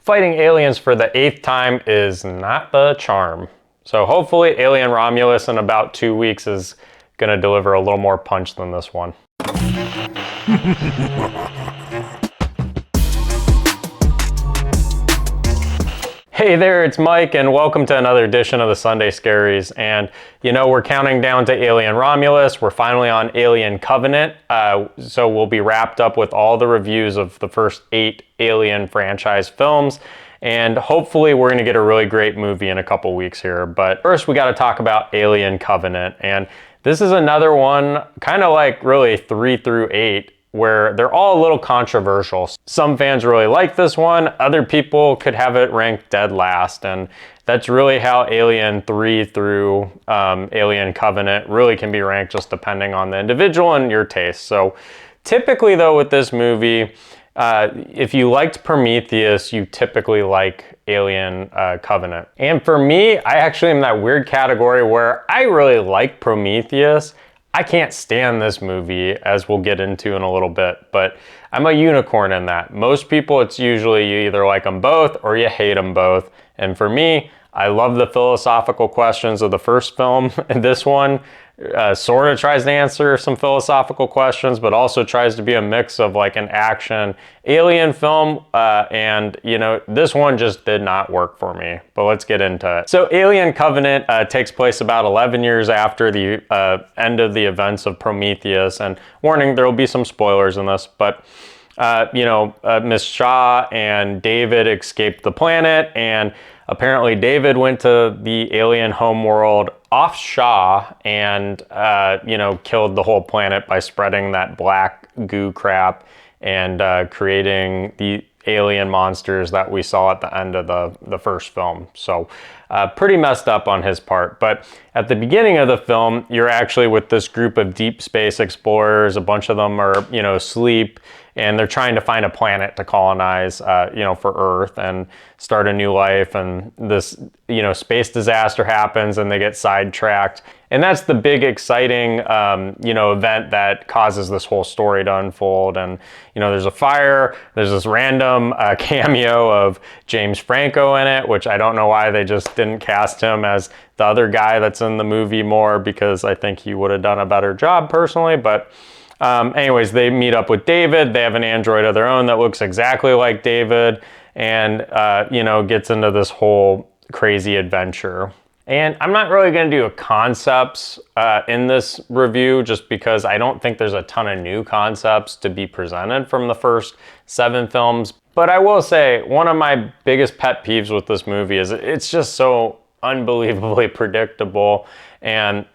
fighting aliens for the 8th time is not the charm. So hopefully Alien Romulus in about 2 weeks is going to deliver a little more punch than this one. Hey there, it's Mike, and welcome to another edition of the Sunday Scaries. And you know, we're counting down to Alien Romulus. We're finally on Alien Covenant. So we'll be wrapped up with all the reviews of the first 8 Alien franchise films. And hopefully we're gonna get a really great movie in a couple weeks here. But first we gotta talk about Alien Covenant. And this is another one, kind of like really 3 through 8, where they're all a little controversial. Some fans really like this one, other people could have it ranked dead last, and that's really how Alien 3 through Alien Covenant really can be ranked, just depending on the individual and your taste. So typically though with this movie, if you liked Prometheus, you typically like Alien Covenant. And for me, I actually am in that weird category where I really like Prometheus. I can't stand this movie, as we'll get into in a little bit, but I'm a unicorn in that. Most people, it's usually you either like them both or you hate them both. And for me, I love the philosophical questions of the first film. And this one sort of tries to answer some philosophical questions, but also tries to be a mix of like an action alien film. And you know, this one just did not work for me, but let's get into it. So Alien Covenant takes place about 11 years after the end of the events of Prometheus. And warning, there will be some spoilers in this, but you know, Miss Shaw and David escaped the planet, and apparently David went to the alien homeworld off Shaw and, you know, killed the whole planet by spreading that black goo crap and creating the alien monsters that we saw at the end of the first film. So pretty messed up on his part. But at the beginning of the film, you're actually with this group of deep space explorers. A bunch of them are, you know, asleep, and they're trying to find a planet to colonize, you know, for Earth and start a new life. And this, you know, space disaster happens and they get sidetracked. And that's the big exciting, you know, event that causes this whole story to unfold. And, you know, there's a fire, there's this random cameo of James Franco in it, which I don't know why they just didn't cast him as the other guy that's in the movie more, because I think he would have done a better job personally. But anyways, they meet up with David. They have an android of their own that looks exactly like David, and, you know, gets into this whole crazy adventure. And I'm not really going to do a concepts in this review, just because I don't think there's a ton of new concepts to be presented from the first 7 films. But I will say, one of my biggest pet peeves with this movie is it's just so unbelievably predictable. And,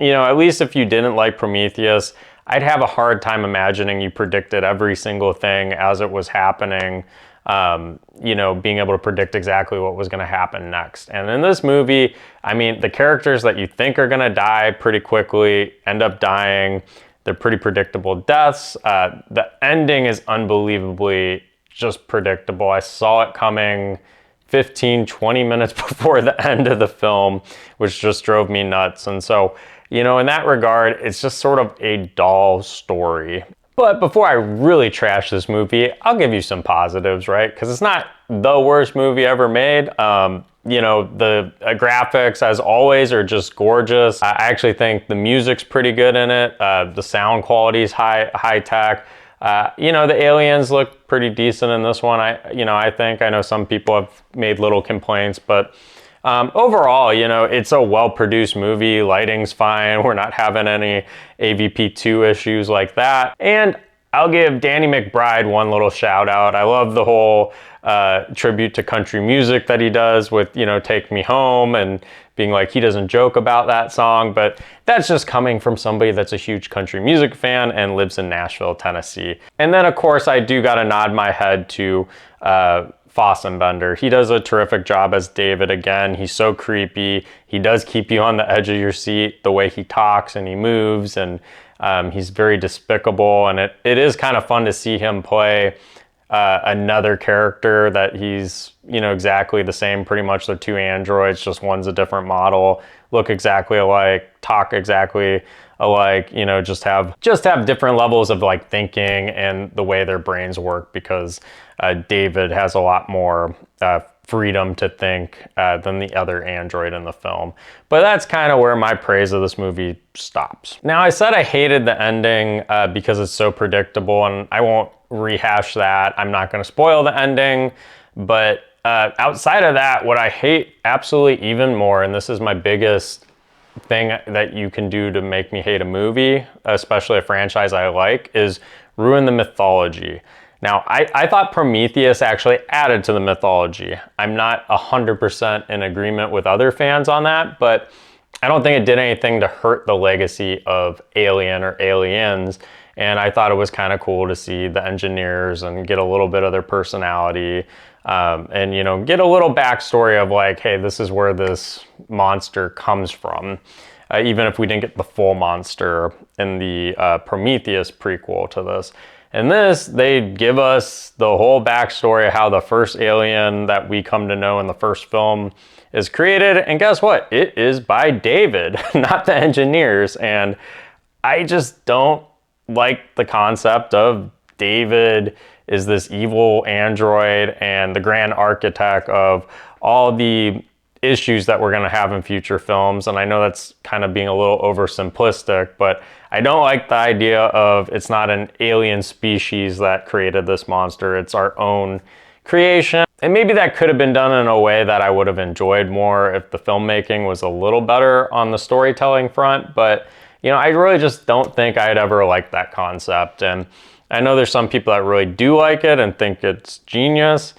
you know, at least if you didn't like Prometheus, I'd have a hard time imagining you predicted every single thing as it was happening. You know, being able to predict exactly what was going to happen next. And in this movie, I mean, the characters that you think are going to die pretty quickly end up dying. They're pretty predictable deaths. The ending is unbelievably just predictable. I saw it coming 15, 20 minutes before the end of the film, which just drove me nuts. And so, you know, in that regard, it's just sort of a dull story. But before I really trash this movie, I'll give you some positives, right? Because it's not the worst movie ever made. You know, the graphics, as always, are just gorgeous. I actually think the music's pretty good in it. The sound quality is high tech. You know, the aliens look pretty decent in this one. I think. I know some people have made little complaints, but overall, you know, it's a well-produced movie. Lighting's fine. We're not having any AVP2 issues like that. And I'll give Danny McBride one little shout out. I love the whole tribute to country music that he does with, you know, Take Me Home, and being like, he doesn't joke about that song, but that's just coming from somebody that's a huge country music fan and lives in Nashville, Tennessee. And then of course I do gotta nod my head to Fassbender. He does a terrific job as David again. He's so creepy. He does keep you on the edge of your seat, the way he talks and he moves, and he's very despicable, and it is kind of fun to see him play another character that he's, exactly the same. Pretty much they're two androids, just one's a different model, look exactly alike, talk exactly alike, just have different levels of like thinking and the way their brains work, because David has a lot more freedom to think than the other android in the film. But that's kind of where my praise of this movie stops. Now, I said I hated the ending because it's so predictable, and I won't rehash that. I'm not going to spoil the ending, but outside of that, what I hate absolutely even more, and this is my biggest thing that you can do to make me hate a movie, especially a franchise I like, is ruin the mythology. Now, I thought Prometheus actually added to the mythology. I'm not 100% in agreement with other fans on that, but I don't think it did anything to hurt the legacy of Alien or Aliens. And I thought it was kind of cool to see the engineers and get a little bit of their personality, and get a little backstory of like, hey, this is where this monster comes from. Even if we didn't get the full monster in the Prometheus prequel to this. In this, they give us the whole backstory of how the first alien that we come to know in the first film is created. And guess what? It is by David, not the engineers. And I just don't like the concept of David is this evil android and the grand architect of all the issues that we're going to have in future films. And I know that's kind of being a little oversimplistic, but I don't like the idea of it's not an alien species that created this monster. It's our own creation. And maybe that could have been done in a way that I would have enjoyed more if the filmmaking was a little better on the storytelling front. But, I really just don't think I'd ever liked that concept. And I know there's some people that really do like it and think it's genius.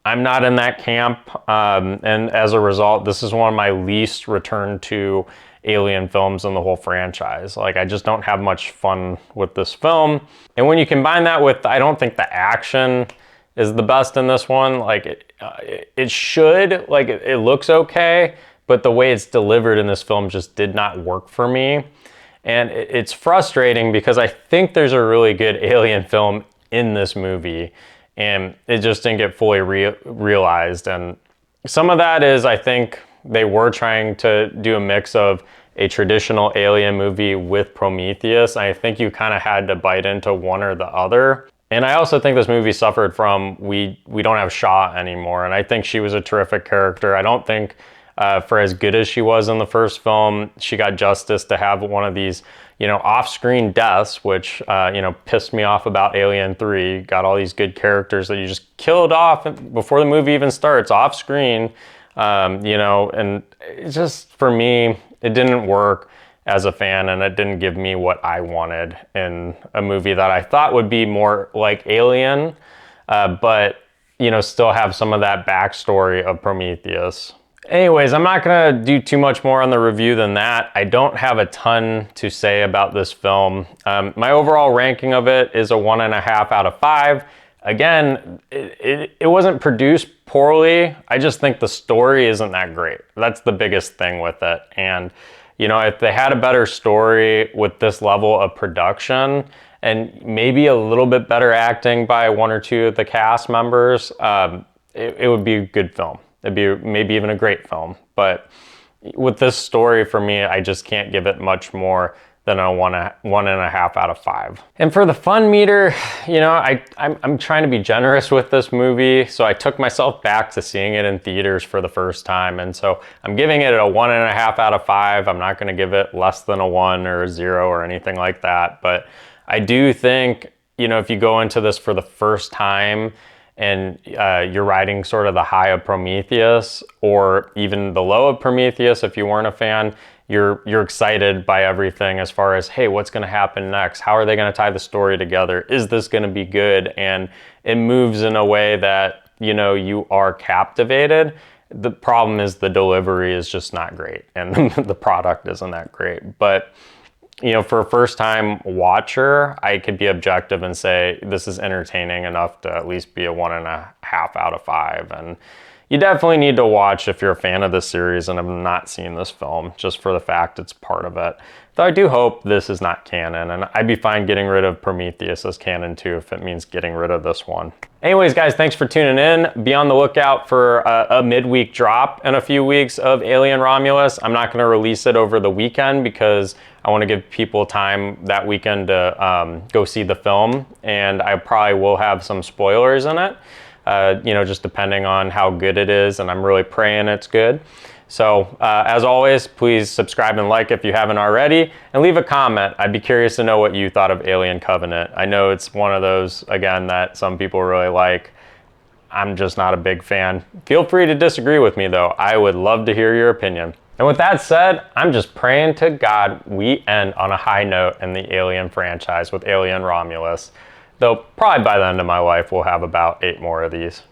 I'm not in that camp, and as a result, this is one of my least returned to Alien films in the whole franchise. Like, I just don't have much fun with this film. And when you combine that with, I don't think the action is the best in this one. Like, it should, like, it looks okay, but the way it's delivered in this film just did not work for me. And it's frustrating because I think there's a really good Alien film in this movie, and it just didn't get fully realized. And some of that is, I think they were trying to do a mix of a traditional Alien movie with Prometheus. I think you kind of had to bite into one or the other. And I also think this movie suffered from, we don't have Shaw anymore. And I think she was a terrific character. I don't think for as good as she was in the first film, she got justice to have one of these off-screen deaths, which, pissed me off about Alien 3. Got all these good characters that you just killed off before the movie even starts, off-screen, and it just, for me, it didn't work as a fan, and it didn't give me what I wanted in a movie that I thought would be more like Alien, but, still have some of that backstory of Prometheus. Anyways, I'm not going to do too much more on the review than that. I don't have a ton to say about this film. My overall ranking of it is a 1.5 out of 5. Again, it wasn't produced poorly. I just think the story isn't that great. That's the biggest thing with it. And, if they had a better story with this level of production and maybe a little bit better acting by one or two of the cast members, it would be a good film. It'd be maybe even a great film. But with this story, for me, I just can't give it much more than a 1.5 out of 5. And for the fun meter, I'm trying to be generous with this movie. So I took myself back to seeing it in theaters for the first time. And so I'm giving it a 1.5 out of 5. I'm not going to give it less than a 1 or a 0 or anything like that. But I do think, if you go into this for the first time, and you're riding sort of the high of Prometheus, or even the low of Prometheus if you weren't a fan, you're excited by everything as far as, hey, what's going to happen next? How are they going to tie the story together? Is this going to be good? And it moves in a way that, you are captivated. The problem is the delivery is just not great, and the product isn't that great. But for a first-time watcher, I could be objective and say this is entertaining enough to at least be a 1.5 out of 5. And you definitely need to watch if you're a fan of this series and have not seen this film, just for the fact it's part of it. Though I do hope this is not canon, and I'd be fine getting rid of Prometheus as canon too if it means getting rid of this one. Anyways, guys, thanks for tuning in. Be on the lookout for a midweek drop in a few weeks of Alien Romulus. I'm not going to release it over the weekend because I want to give people time that weekend to go see the film, and I probably will have some spoilers in it, just depending on how good it is, and I'm really praying it's good. So as always, please subscribe and like if you haven't already, and leave a comment. I'd be curious to know what you thought of Alien Covenant. I know it's one of those, again, that some people really like. I'm just not a big fan. Feel free to disagree with me though. I would love to hear your opinion. And with that said, I'm just praying to God we end on a high note in the Alien franchise with Alien Romulus. Though probably by the end of my life, we'll have about 8 more of these.